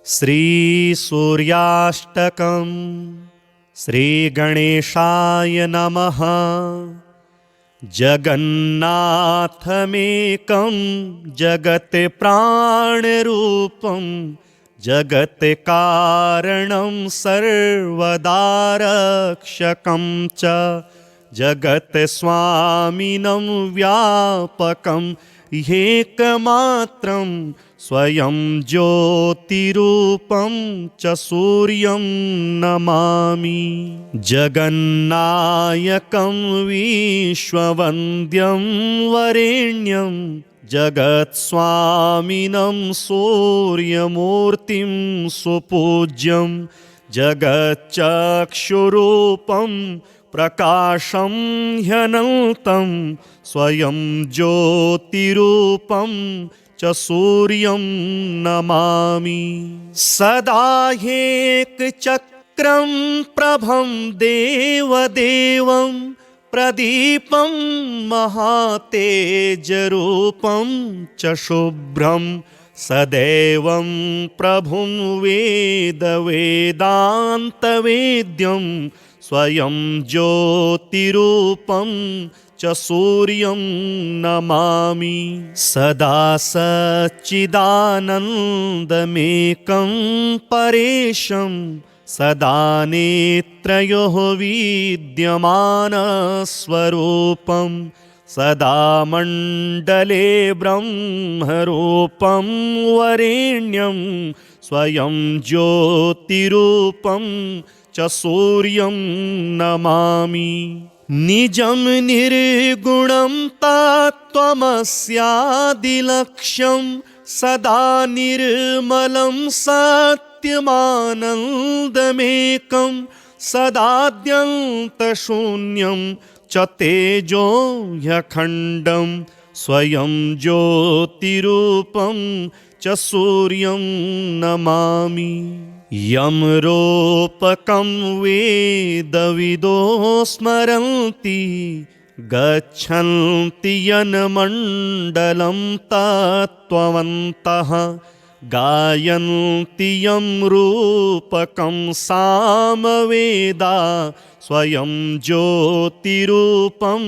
श्रीसूर्याष्टकम् श्रीगणेशाय नमः। जगन्नाथमेकं जगत् प्राणरूपं जगत् कारणं सर्वदा रक्षकं च जगत् स्वामिनं व्यापकं एकमात्रं स्वयं ज्योतिरूपं च सूर्यं नमामि। जगन्नायकं विश्ववन्द्यं वरेण्यं जगत्स्वामिनं सूर्यमूर्तिं सुपूज्यं जगच्चक्षुरूपं प्रकाशं ह्यनन्तं स्वयं ज्योतिरूपं च सूर्यं नमामि। सदा एकचक्रं प्रभं देवदेवं प्रदीपं महातेजरूपं च शुभ्रं सदैवं प्रभुं वेदान्तवेद्यं स्वयं ज्योतिरूपं च सूर्यं नमामि। सदा सच्चिदानन्दमेकं परेशं सदा नेत्रयोः विद्यमानस्वरूपं सदा मण्डले ब्रह्मरूपं वरेण्यं स्वयं ज्योतिरूपं च सूर्यं नमामि। निजं निर्गुणं तत्त्वमस्यादिलक्ष्यं सदा निर्मलं सत्यमानन्दमेकं सदाद्यन्तशून्यं च तेजो ह्यखण्डं स्वयं ज्योतिरूपं च सूर्यं नमामि। यं रूपकं वेदविदो स्मरन्ति गच्छन्ति यन्मण्डलं तत्त्ववन्तः गायन्ति यं रूपकं सामवेदा स्वयं ज्योतिरूपं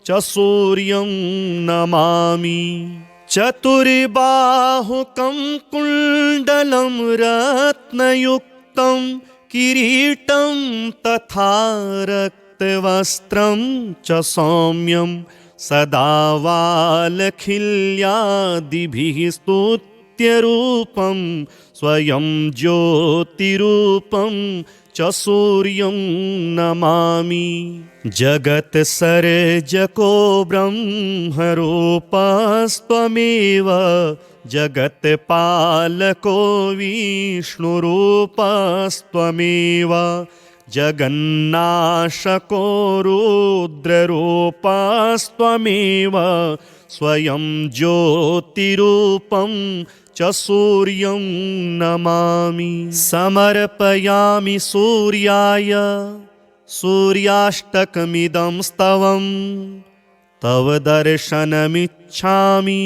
च सूर्यं नमामि। चतुर्बाहुकं कुण्डलं रत्नयुक्तं किरीटं तथा रक्तवस्त्रं च सौम्यं सदा वालखिल्यादिभिः स्तुत्यरूपं स्वयं ज्योतिरूपं च सूर्यं नमामि। जगत्सर्जको ब्रह्मरूपस्त्वमेव जगत्पालको विष्णुरूपस्त्वमेव जगन्नाशको रुद्ररूपस्त्वमेव स्वयं ज्योतिरूपं च सूर्यं नमामि। समर्पयामि सूर्याय सूर्याष्टकमिदं स्तवं तव दर्शनमिच्छामि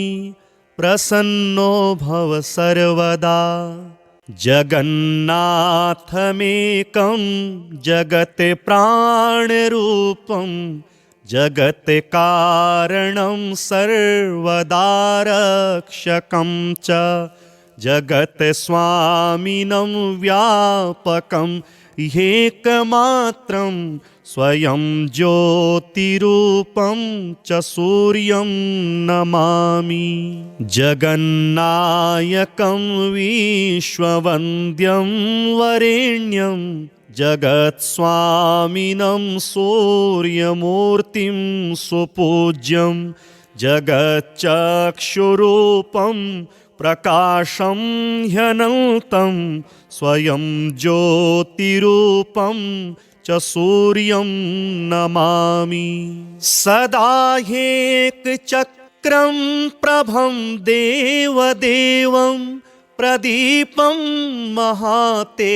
प्रसन्नो भव सर्वदा। जगन्नाथमेकं जगत् प्राणरूपं जगत् कारणं सर्वदा रक्षकं च जगत् स्वामिनं व्यापकं एकमात्रं स्वयं ज्योतिरूपं च सूर्यं नमामि। जगन्नायकं विश्ववन्द्यं वरेण्यं जगत्स्वामिनं सूर्यमूर्तिं सुपूज्यं जगच्चक्षुरूपं प्रकाशं ह्यनन्तं स्वयं ज्योतिरूपं च सूर्यं नमामि। सदा एकचक्रं प्रभं देवदेवं प्रदीपं महातेजरूपं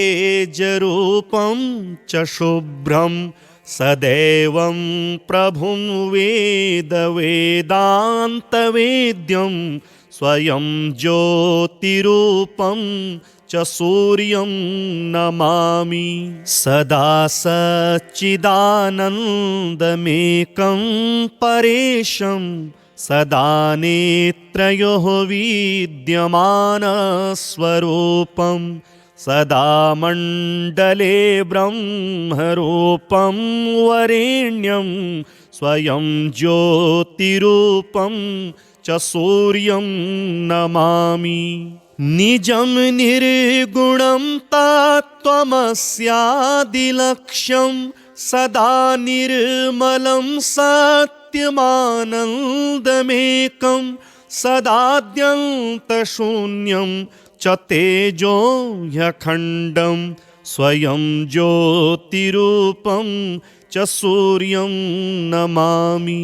च शुभ्रं सदैवं प्रभुं वेदान्तवेद्यं स्वयं ज्योतिरूपं च सूर्यं नमामि। सदा सच्चिदानन्दमेकं परेशं सदा नेत्रयोः विद्यमानस्वरूपं सदा मण्डले ब्रह्मरूपं वरेण्यं स्वयं ज्योतिरूपं च सूर्यं नमामि। निजं निर्गुणं तत्त्वमस्यादिलक्ष्यं सदा निर्मलं सत्यमानन्दमेकं सदाद्यन्तशून्यं च तेजो ह्यखण्डं स्वयं ज्योतिरूपं च सूर्यं नमामि।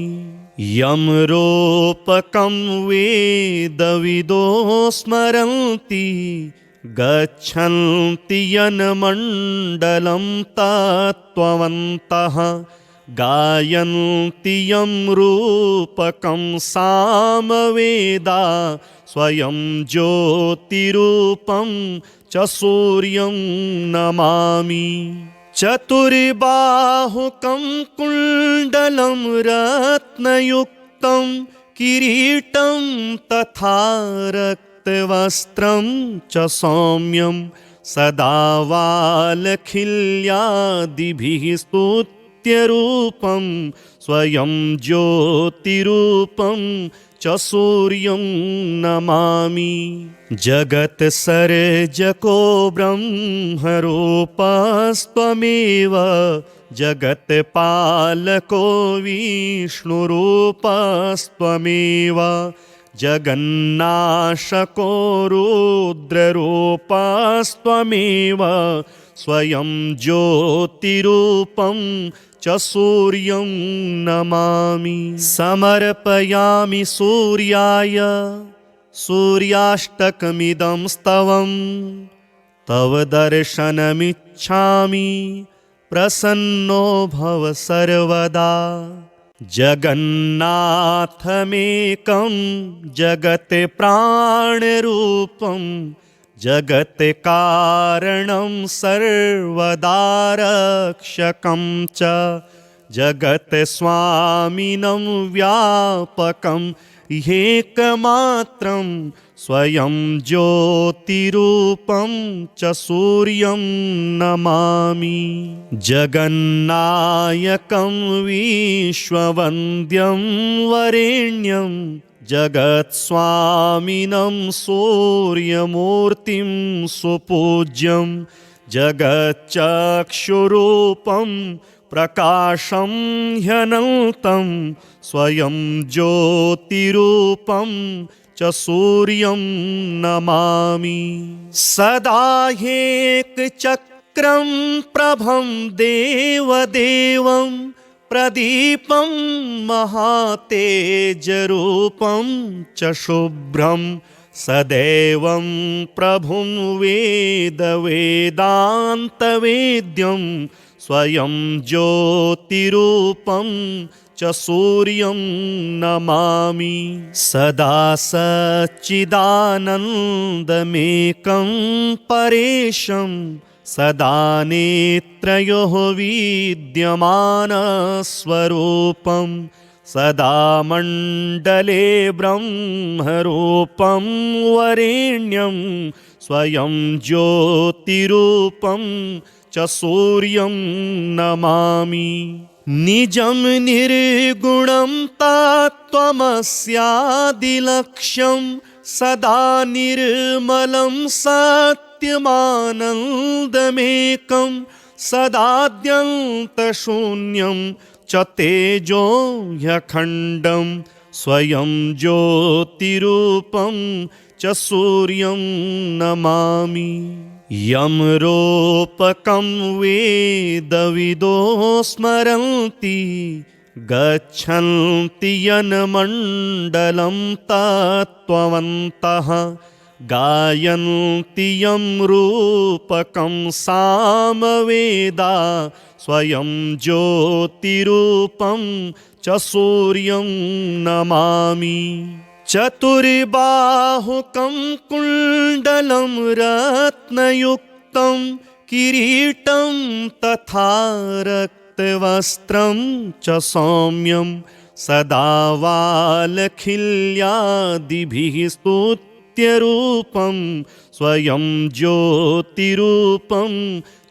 यं रूपकं वेदविदो स्मरन्ति गच्छन्ति यन्मण्डलं तत्त्ववन्तः गायन्ति यं रूपकं सामवेदा स्वयं ज्योतिरूपं च सूर्यं नमामि। चतुर्बाहुकं कुण्डलं रत्नयुक्तं किरीटं तथा रक्तवस्त्रं च सौम्यं सदा वालखिल्यादिभिः स्तुत्यरूपं स्वयं ज्योतिरूपं च सूर्यं नमामि। जगत्सर्जको ब्रह्मरूपस्त्वमेव जगत्पालको विष्णुरूपस्त्वमेव जगन्नाशको रुद्ररूपस्त्वमेव स्वयं ज्योतिरूपं च सूर्यं नमामि। समर्पयामि सूर्याय सूर्याष्टकमिदं स्तवं तव दर्शनमिच्छामि प्रसन्नो भव सर्वदा। जगन्नाथमेकं जगत् प्राणरूपं जगत् कारणं सर्वदा रक्षकं च जगत् स्वामिनं व्यापकं ह्येकमात्रं स्वयं ज्योतिरूपं च सूर्यं नमामि। जगन्नायकं विश्ववन्द्यं वरेण्यं जगत्स्वामिनं सूर्यमूर्तिं सुपूज्यं जगच्चक्षुरूपं प्रकाशं ह्यनन्तं स्वयं ज्योतिरूपं च सूर्यं नमामि। सदा ह्येकचक्रं प्रभं देवदेवं प्रदीपं महातेजरूपं च शुभ्रं सदैवं प्रभुं वेदवेदान्तवेद्यं स्वयं ज्योतिरूपं च सूर्यं नमामि। सदा सच्चिदानन्दमेकं परेशं सदा नेत्रयोः विद्यमानस्वरूपं सदा मण्डले ब्रह्मरूपं वरेण्यं स्वयं ज्योतिरूपं च सूर्यं नमामि। निजं निर्गुणं तत्त्वमस्यादिलक्ष्यं सदा निर्मलं सत्यमानन्दमेकं सदाद्यन्तशून्यं च तेजो ह्यखण्डं स्वयं ज्योतिरूपं च सूर्यं नमामि। यं रूपकं वेदविदो स्मरन्ति गच्छन्ति यन्मण्डलं तत्त्ववन्तः गायन्ति यं रूपकं सामवेदा स्वयं ज्योतिरूपं च सूर्यं नमामि। चतुर्बाहुकं कुण्डलं रत्नयुक्तं किरीटं तथा रक्तवस्त्रं च सौम्यं सदा वालखिल्यादिभिः स्तुत्यरूपं स्वयं ज्योतिरूपं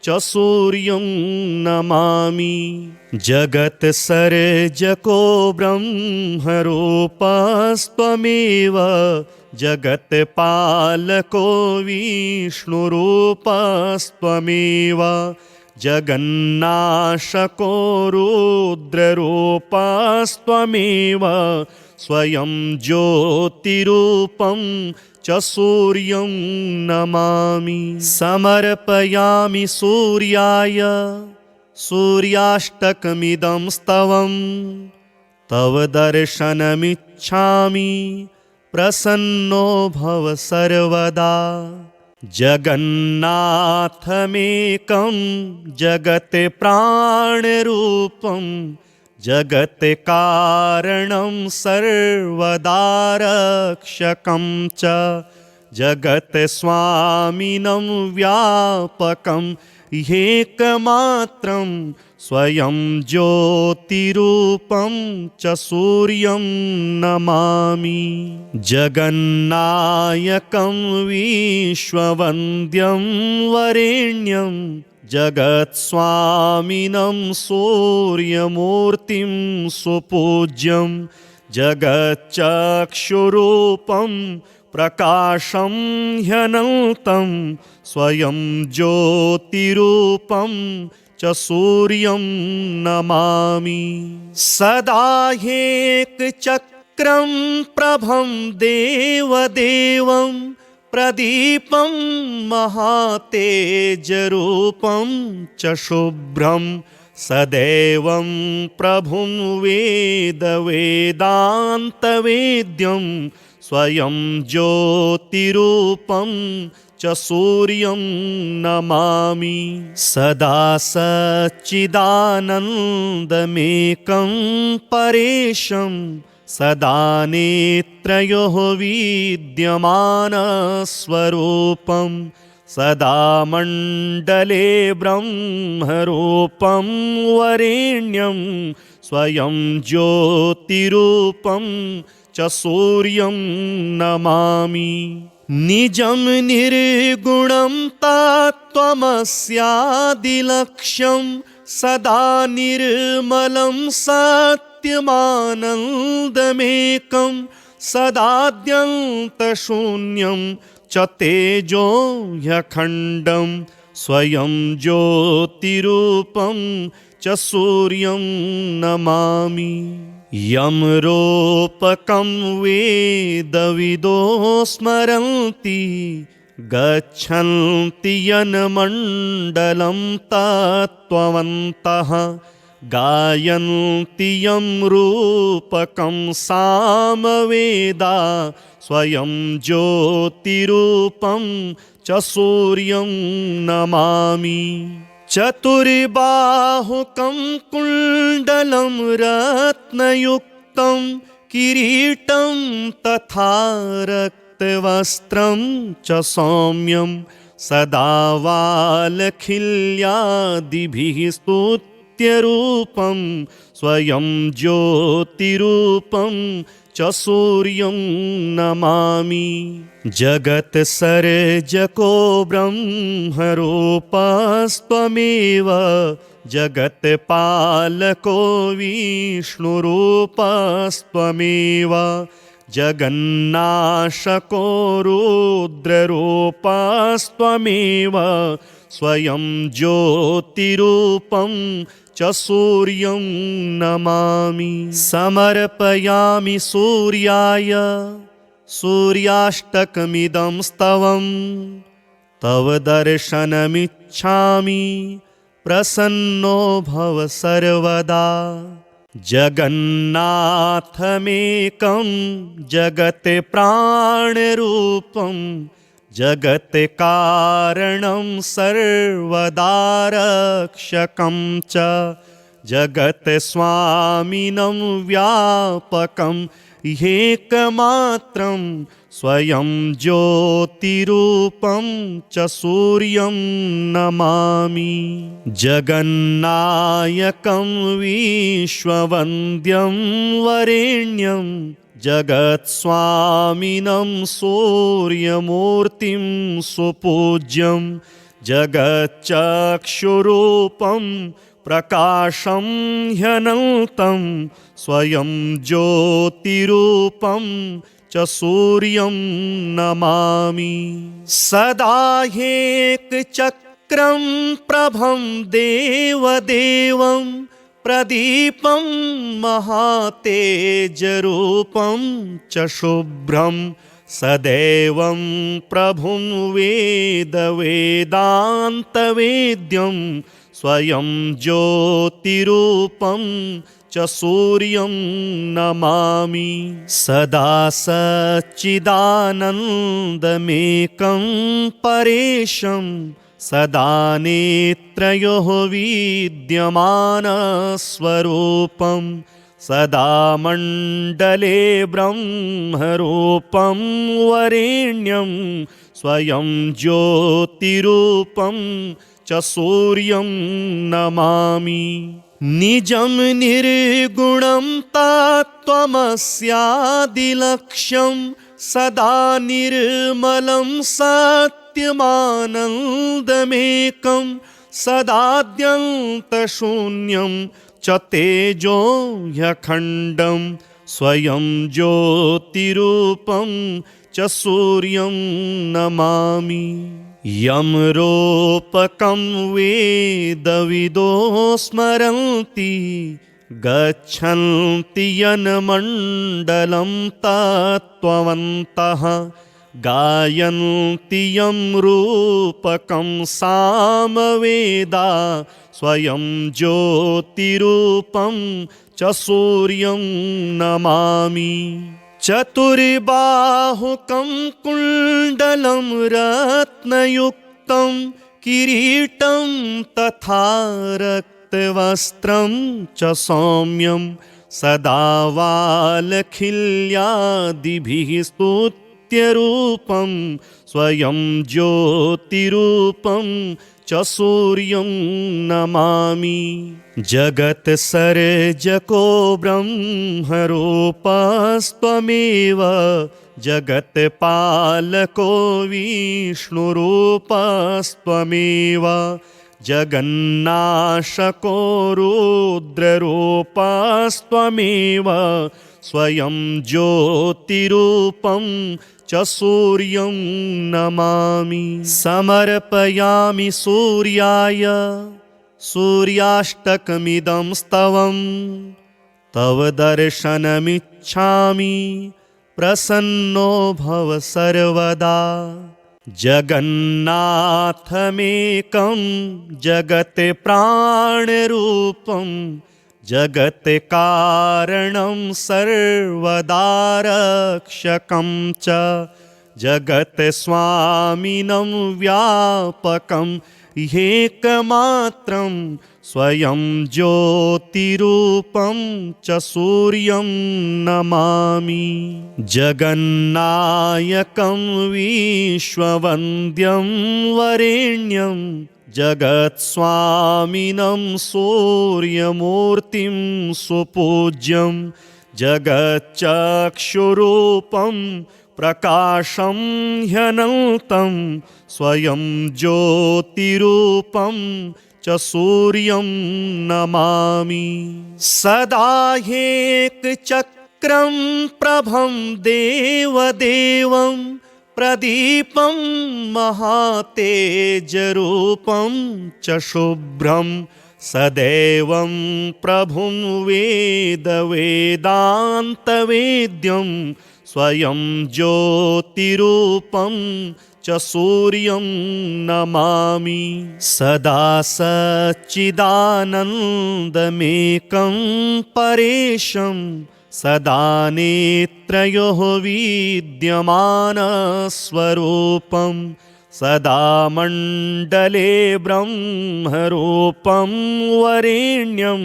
च सूर्यं नमामि। जगत्सर्जको ब्रह्मरूपस्त्वमेव जगत्पालको विष्णुरूपस्त्वमेव जगन्नाशको रुद्ररूपस्त्वमेव स्वयं ज्योतिरूपं च सूर्यं नमामि। समर्पयामि सूर्याय सूर्याष्टकमिदं स्तवं तव दर्शनमिच्छामि प्रसन्नो भव सर्वदा। जगन्नाथमेकं जगत् प्राणरूपं जगत् कारणं सर्वदा रक्षकं च जगत् स्वामिनं व्यापकं एकमात्रं स्वयं ज्योतिरूपं च सूर्यं नमामि। जगन्नायकं विश्ववन्द्यं वरेण्यं जगत्स्वामिनं सूर्यमूर्तिं सुपूज्यं जगच्चक्षुरूपं प्रकाशं ह्यनन्तं स्वयं ज्योतिरूपं च सूर्यं नमामि। सदा एकचक्रं प्रभं देवदेवं प्रदीपं महातेजरूपं च शुभ्रं सदैवं प्रभुं वेदवेदान्तवेद्यं स्वयं ज्योतिरूपं च सूर्यं नमामि। सदा सच्चिदानन्दमेकं परेशं सदा नेत्रयोः विद्यमानस्वरूपं सदा मण्डले ब्रह्मरूपं वरेण्यं स्वयं ज्योतिरूपं च सूर्यं नमामि। निजं निर्गुणं तत्त्वमस्यादिलक्ष्यं सदा निर्मलं सत्यमानन्दमेकं सदाद्यन्तशून्यं च तेजो ह्यखण्डं स्वयं ज्योतिरूपं च सूर्यं नमामि। यमरूपकं वेदविदो स्मरन्ति गच्छन्ति यन्मण्डलं तत्त्ववन्तः गायन्ति यं रूपकं सामवेदा स्वयं ज्योतिरूपं च सूर्यं नमामि। चतुर्बाहुकं कुण्डलं रत्नयुक्तं किरीटं तथा रक्तवस्त्रं च सौम्यं सदा वालखिल्यादिभिः स्तुत्यरूपं स्वयं ज्योतिरूपं च सूर्यं नमामि। जगत्सर्जको ब्रह्मरूपस्त्वमेव जगत्पालको विष्णुरूपस्त्वमेव जगन्नाशको रुद्ररूपस्त्वमेव स्वयं ज्योतिरूपं च सूर्यं नमामि। समर्पयामि सूर्याय सूर्याष्टकमिदं स्तवं तव दर्शनमिच्छामि प्रसन्नो भव सर्वदा। जगन्नाथमेकं जगत् प्राणरूपं जगत् कारणं सर्वदा रक्षकं च जगत् स्वामिनं व्यापकं ह्येकमात्रं स्वयं ज्योतिरूपं च सूर्यं नमामि। जगन्नायकं विश्ववन्द्यं वरेण्यं जगत्स्वामिनं सूर्यमूर्तिं सुपूज्यं जगच्चक्षुरूपं प्रकाशं ह्यनन्तं स्वयं ज्योतिरूपं च सूर्यं नमामि। सदा ह्येकचक्रं प्रभं देवदेवं प्रदीपं महातेजरूपं च शुभ्रं सदैवं प्रभुं वेदवेदान्तवेद्यं स्वयं ज्योतिरूपं च सूर्यं नमामि। सदा सच्चिदानन्दमेकं परेशं सदा नेत्रयोः विद्यमानस्वरूपं सदा मण्डले ब्रह्मरूपं वरेण्यं स्वयं ज्योतिरूपं च सूर्यं नमामि। निजं निर्गुणं तत्त्वमस्यादिलक्ष्यं सदा निर्मलं सत्यमानन्दमेकं सदाद्यन्तशून्यं च तेजो ह्यखण्डं स्वयं ज्योतिरूपं च सूर्यं नमामि। यं रूपकं वेदविदो स्मरन्ति गच्छन्ति यन्मण्डलं तत्त्ववन्तः गायन्ति यं रूपकं सामवेदा स्वयं ज्योतिरूपं च सूर्यं नमामि। चतुर्बाहुकं कुण्डलं रत्नयुक्तं किरीटं तथा रक्तवस्त्रं च सौम्यं सदा वालखिल्यादिभिः स्तुत्यरूपं स्वयं ज्योतिरूपं च सूर्यं नमामि। जगत्सर्जको ब्रह्मरूपस्त्वमेव जगत्पालको विष्णुरूपस्त्वमेव जगन्नाशको रुद्ररूपस्त्वमेव स्वयं ज्योतिरूपं च सूर्यं नमामि। समर्पयामि सूर्याय सूर्याष्टकमिदं स्तवं तव दर्शनमिच्छामि प्रसन्नो भव सर्वदा। जगन्नाथमेकं जगत् प्राणरूपं जगत् कारणं सर्वदा रक्षकं च जगत् स्वामिनं व्यापकं ह्येकमात्रं स्वयं ज्योतिरूपं च सूर्यं नमामि। जगन्नायकं विश्ववन्द्यं वरेण्यं जगत्स्वामिनं सूर्यमूर्तिं सुपूज्यं जगच्चक्षुरूपं प्रकाशं ह्यनन्तं स्वयं ज्योतिरूपं च सूर्यं नमामि। सदा ह्येकचक्रं प्रभं देवदेवं प्रदीपं महातेजरूपं च शुभ्रं सदैवं प्रभुं वेदवेदान्तवेद्यं स्वयं ज्योतिरूपं च सूर्यं नमामि। सदा सच्चिदानन्दमेकं परेशं सदा नेत्रयोः विद्यमानस्वरूपं सदा मण्डले ब्रह्मरूपं वरेण्यं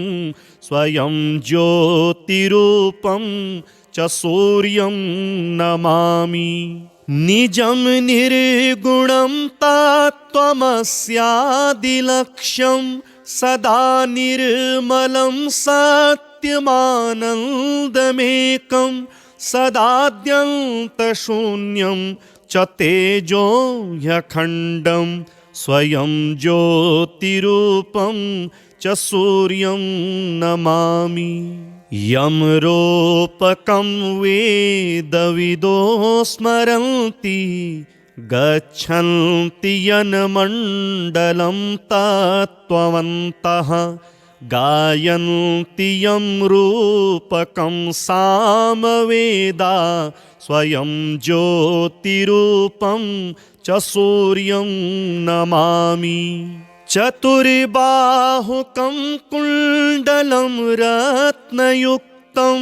स्वयं ज्योतिरूपं च च सूर्यं नमामि निजं निर्गुणं तत्त्वमस्यादिलक्ष्यं सदा निर्मलं सत्यमानन्दमेकं सदाद्यन्तशून्यं च तेजो ह्यखण्डं स्वयं ज्योतिरूपं च सूर्यं नमामि यं रूपकं वेदविदो स्मरन्ति गच्छन्ति यन्मण्डलं तत्त्ववन्तः गायन्ति यं रूपकं सामवेदा स्वयं ज्योतिरूपं च सूर्यं नमामि चतुर्बाहुकं कुण्डलं रत्नयुक्तं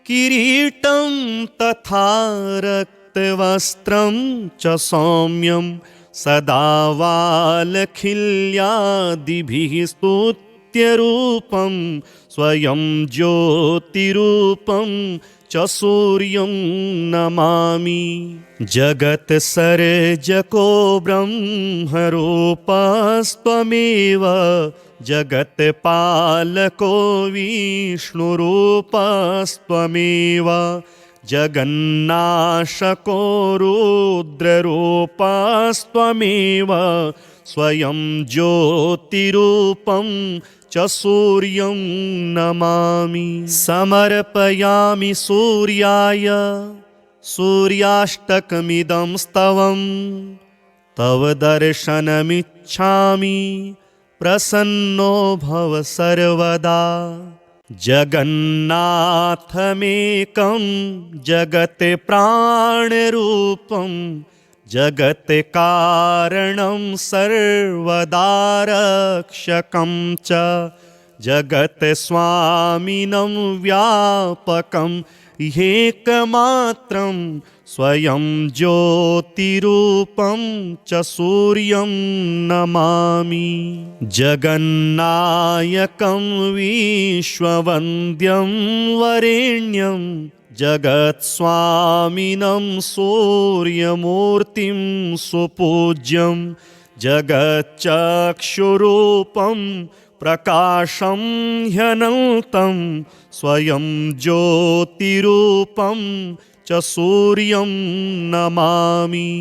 किरीटं तथा रक्तवस्त्रं च सौम्यं सदा वालखिल्यादिभिः स्तुत्यरूपं स्वयं ज्योतिरूपं च सूर्यं नमामि जगत्सर्जको ब्रह्मरूपस्त्वमेव जगत्पालको विष्णुरूपस्त्वमेव जगन्नाशको रुद्ररूपस्त्वमेव स्वयं ज्योतिरूपं च सूर्यं नमामि समर्पयामि सूर्याय सूर्याष्टकमिदं स्तवं तव दर्शनमिच्छामि प्रसन्नो भव सर्वदा जगन्नाथमेकं जगत् प्राणरूपं जगत्कारणं सर्वदा रक्षकं च जगत्स्वामिनं व्यापकं ह्येकमात्रं स्वयं ज्योतिरूपं च सूर्यं नमामि जगन्नायकं विश्ववन्द्यं वरेण्यं जगत्स्वामिनं सूर्यमूर्तिं सुपूज्यं जगच्चक्षुरूपं प्रकाशं ह्यनन्तं स्वयं ज्योतिरूपं च सूर्यं नमामि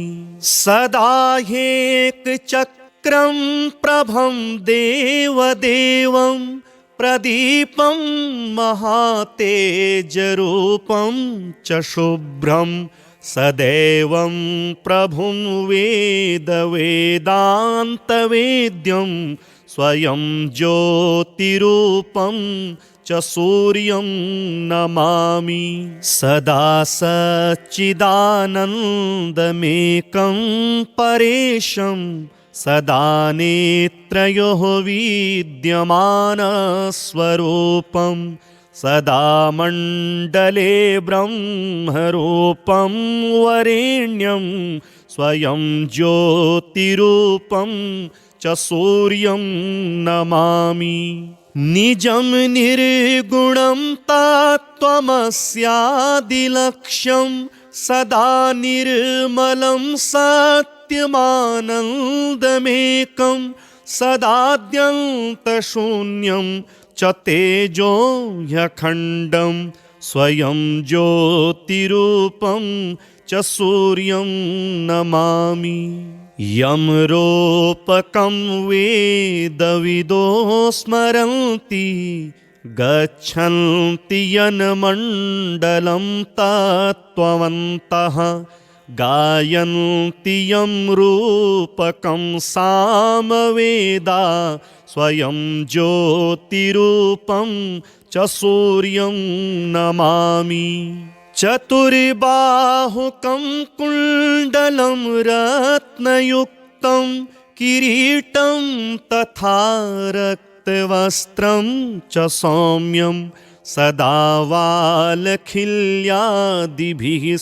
सदा ह्येकचक्रं प्रभं देवदेवं प्रदीपं महातेजरूपं च शुभ्रं सदैवं प्रभुं वेदवेदान्तवेद्यं स्वयं ज्योतिरूपं च सूर्यं नमामि सदा सच्चिदानन्दमेकं परेशं सदा नेत्रयोः विद्यमानस्वरूपं सदा मण्डले ब्रह्मरूपं वरेण्यं स्वयं ज्योतिरूपं च सूर्यं नमामि निजं निर्गुणं तत्त्वमस्यादिलक्ष्यं सदा निर्मलं सत्यमानन्दमेकं सदाद्यन्तशून्यं च तेजो ह्यखण्डं स्वयं ज्योतिरूपं च सूर्यं नमामि यं रूपकं वेदविदो स्मरन्ति गच्छन्ति यन्मण्डलं तत्त्ववन्तः गायन्ति यं रूपकं सामवेदा स्वयं ज्योतिरूपं च सूर्यं नमामि चतुर्बाहुकं कुण्डलं रत्नयुक्तं किरीटं तथा रक्तवस्त्रं च सौम्यं सदा वालखिल्यादिभिः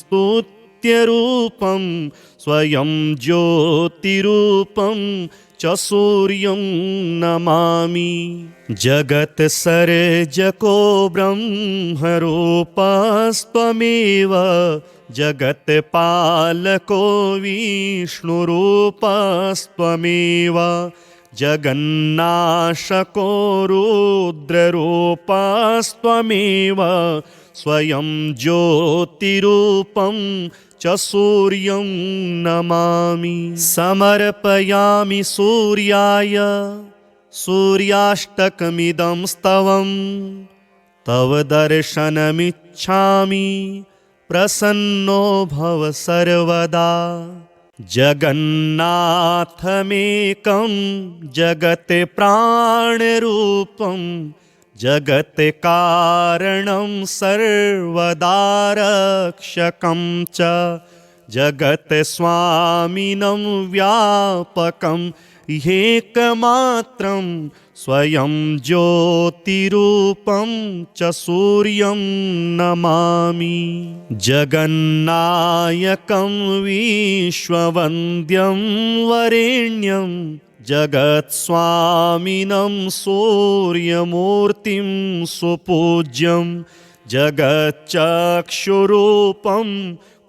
स्तुत्यरूपं सत्यरूपं स्वयं ज्योतिरूपं च सूर्यं नमामि। जगत्सर्जको ब्रह्मरूपस्त्वमेव जगत्पालको विष्णुरूपस्त्वमेव जगन्नाशको रुद्ररूपस्त्वमेव स्वयं ज्योतिरूपं च सूर्यं नमामि। समर्पयामि सूर्याय सूर्याष्टकमिदं स्तवं तव दर्शनमिच्छामि प्रसन्नो भव सर्वदा। जगन्नाथमेकं जगत् प्राणरूपं जगत् कारणं सर्वदा रक्षकं च जगत् स्वामिनं व्यापकं एकमात्रं स्वयं ज्योतिरूपं च सूर्यं नमामि। जगन्नायकं विश्ववन्द्यं वरेण्यं जगत्स्वामिनं सूर्यमूर्तिं सुपूज्यं जगच्चक्षुरूपं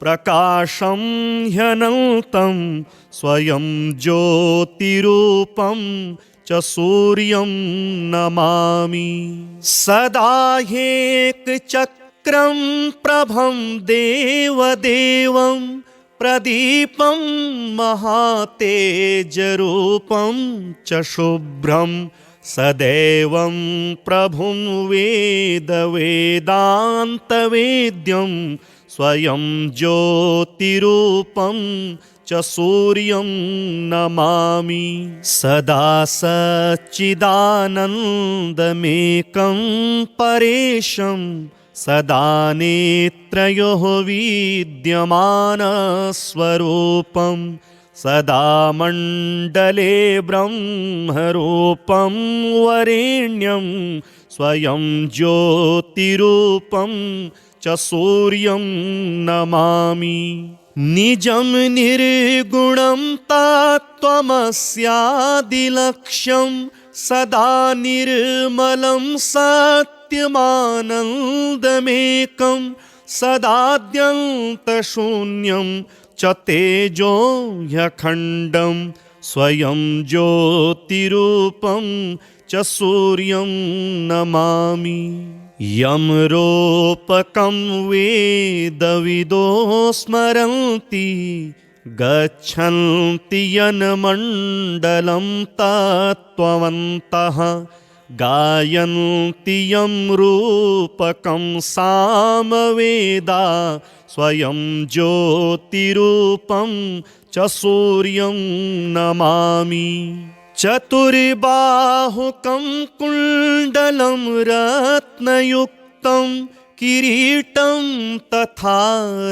प्रकाशं ह्यनन्तं स्वयं ज्योतिरूपं च सूर्यं नमामि। सदा एकचक्रं प्रभं देवदेवं प्रदीपं महातेजरूपं च शुभ्रं सदैवं प्रभुं वेदवेदान्तवेद्यं स्वयं ज्योतिरूपं च सूर्यं नमामि। सदा सच्चिदानन्दमेकं परेशं सदा नेत्रयोः विद्यमानस्वरूपं सदा मण्डले ब्रह्मरूपं वरेण्यं स्वयं ज्योतिरूपं च सूर्यं नमामि। निजं निर्गुणं तत्त्वमस्यादिलक्ष्यं सदा निर्मलं सत्यमानन्दमेकं सदाद्यन्तशून्यं च तेजो ह्यखण्डं स्वयं ज्योतिरूपं च सूर्यं नमामि। यमरूपकं वेदविदो स्मरन्ति गच्छन्ति यन्मण्डलं तत्त्ववन्तः गायन्ति यं रूपकं सामवेदा स्वयं ज्योतिरूपं च सूर्यं नमामि। चतुर्बाहुकं कुण्डलं रत्नयुक्तं किरीटं तथा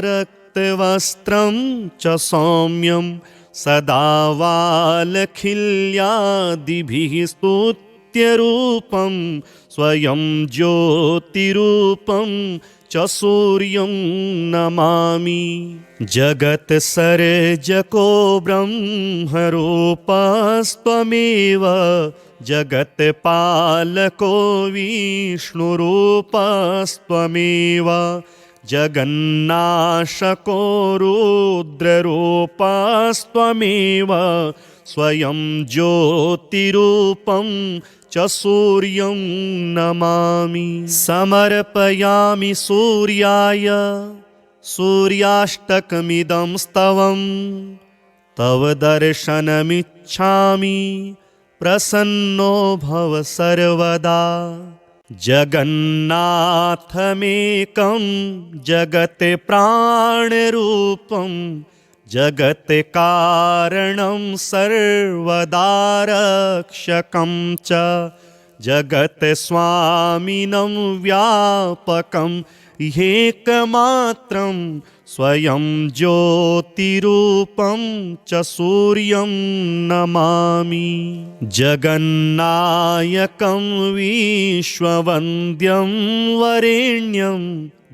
रक्तवस्त्रं च सौम्यं सदा वालखिल्यादिभिः स्तुत्यरूपं स्वयं ज्योतिरूपं च सूर्यं नमामि। जगत्सर्जको ब्रह्मरूपस्त्वमेव जगत्पालको विष्णुरूपस्त्वमेव जगन्नाशको रुद्ररूपस्त्वमेव स्वयं ज्योतिरूपं च सूर्यं नमामि। समर्पयामि सूर्याय सूर्याष्टकमिदं स्तवं तव दर्शनमिच्छामि प्रसन्नो भव सर्वदा। जगन्नाथमेकं जगत् प्राणरूपं जगत् कारणं सर्वदा रक्षकं च जगत् स्वामिनं व्यापकं एकमात्रं स्वयं ज्योतिरूपं च सूर्यं नमामि। जगन्नायकं विश्ववन्द्यं वरेण्यं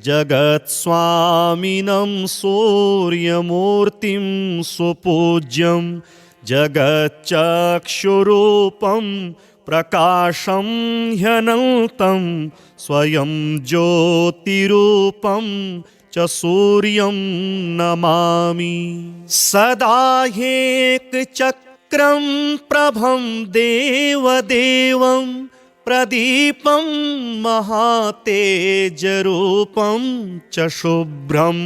जगत्स्वामिनं सूर्यमूर्तिं सुपूज्यं जगच्चक्षुरूपं प्रकाशं ह्यनन्तं स्वयं ज्योतिरूपं च सूर्यं नमामि। सदा ह्येकचक्रं प्रभं देवदेवं प्रदीपं महातेजरूपं च शुभ्रं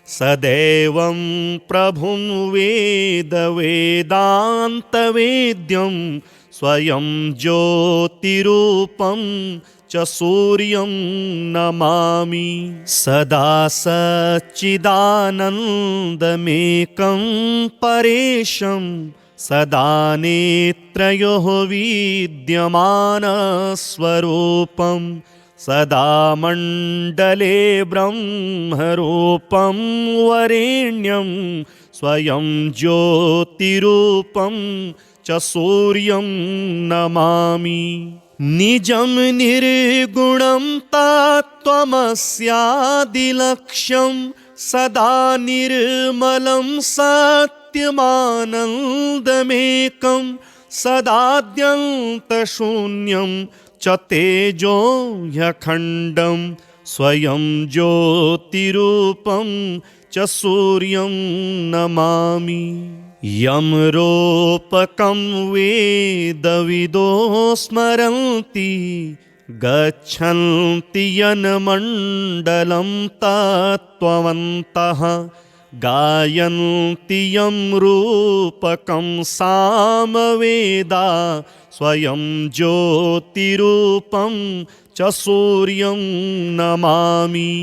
सदैवं प्रभुं वेदवेदान्तवेद्यं स्वयं ज्योतिरूपं च सूर्यं नमामि। सदा सच्चिदानन्दमेकं परेशं सदा नेत्रयोः विद्यमानस्वरूपं सदा मण्डले ब्रह्मरूपं वरेण्यं स्वयं ज्योतिरूपं च सूर्यं नमामि। निजं निर्गुणं तत्त्वमस्यादिलक्ष्यं सदा निर्मलं सत्यमानन्दमेकं सदाद्यन्तशून्यं च तेजो ह्यखण्डं स्वयं ज्योतिरूपं च सूर्यं नमामि। यमरूपकं वेदविदो स्मरन्ति गच्छन्ति यन्मण्डलं तत्त्ववन्तः गायन्ति यं रूपकं सामवेदा स्वयं ज्योतिरूपं च सूर्यं नमामि।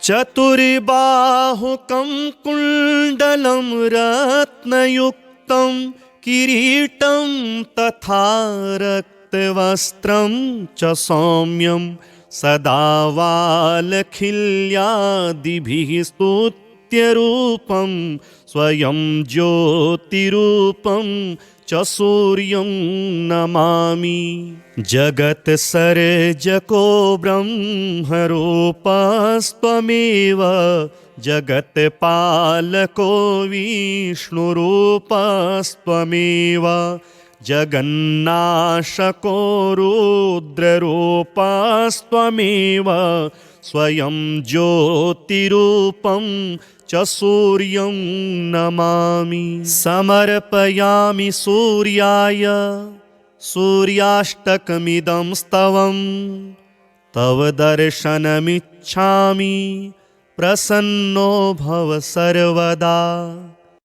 चतुर्बाहुकं कुण्डलं रत्नयुक्तं किरीटं तथा रक्तवस्त्रं च सौम्यं सदा वालखिल्यादिभिः स्तुत्यरूपं स्वयं ज्योतिरूपं च सूर्यं नमामि। जगत्सर्जको ब्रह्मरूपस्त्वमेव जगत्पालको विष्णुरूपस्त्वमेव जगन्नाशको रुद्ररूपस्त्वमेव स्वयं ज्योतिरूपं च सूर्यं नमामि। समर्पयामि सूर्याय सूर्याष्टकमिदं स्तवं तव दर्शनमिच्छामि प्रसन्नो भव सर्वदा।